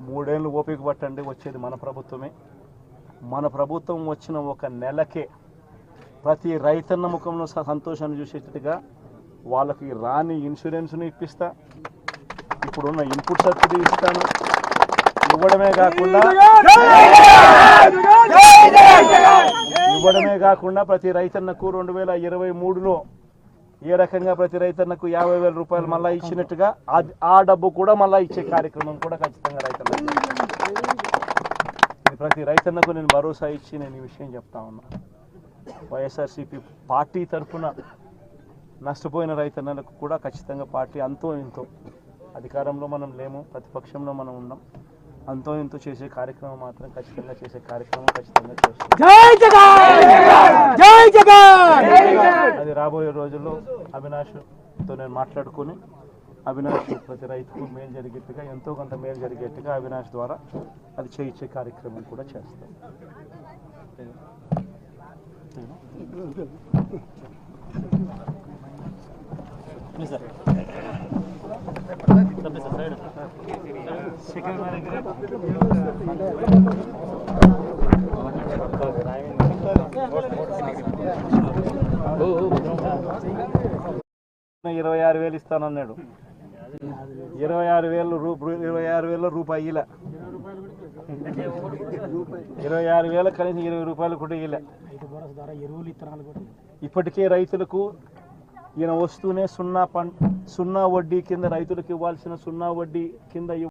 3 ఏళ్ళు ఓపిక పట్టండి, వచ్చేది మన ప్రభుత్వమే. మన ప్రభుత్వం వచ్చిన ఒక నెలకే ప్రతి రైతన్న ముఖంలో సంతోషాన్ని చూసేటట్టుగా వాళ్ళకి రాని ఇన్సూరెన్స్ను ఇప్పిస్తా, ఇప్పుడున్న ఇన్పుట్ సబ్సిడీ ఇస్తాను. ఇవ్వడమే కాకుండా ప్రతి రైతన్నకు 2023లో ఏ రకంగా ప్రతి రైతన్నకు 50,000 రూపాయలు మళ్ళీ ఇచ్చినట్టుగా ఆ డబ్బు కూడా మళ్ళీ ఇచ్చే కార్యక్రమం కూడా ఖచ్చితంగా రైతన్నకు. ప్రతి రైతన్నకు నేను భరోసా ఇచ్చి నేను ఈ విషయం చెప్తా ఉన్నా. వైఎస్ఆర్సీపీ పార్టీ తరఫున నష్టపోయిన రైతన్నలకు కూడా ఖచ్చితంగా పార్టీ అంతో ఇంతో, అధికారంలో మనం లేము, ప్రతిపక్షంలో మనం ఉన్నాం, అంతో ఇంతో చేసే కార్యక్రమం మాత్రం ఖచ్చితంగా ఖచ్చితంగా చేస్తాం. అది రాబోయే రోజుల్లో అవినాష్తో నేను మాట్లాడుకుని అవినాష్ ప్రతి రైతుకు మేలు జరిగేట్టుగా, ఎంతో కొంత మేలు జరిగేట్టుగా అవినాష్ ద్వారా అది చేయించే కార్యక్రమం కూడా చేస్తాం. $26,000 ఇస్తానన్నాడు. 26,000 రూపాయలు ఇలా 26,000 కనీసం 20 రూపాయలు కూడా ఇలా. ఇప్పటికే రైతులకు ఈయన వస్తూనే 0 వడ్డీ కింద రైతులకు ఇవ్వాల్సిన 0 వడ్డీ కింద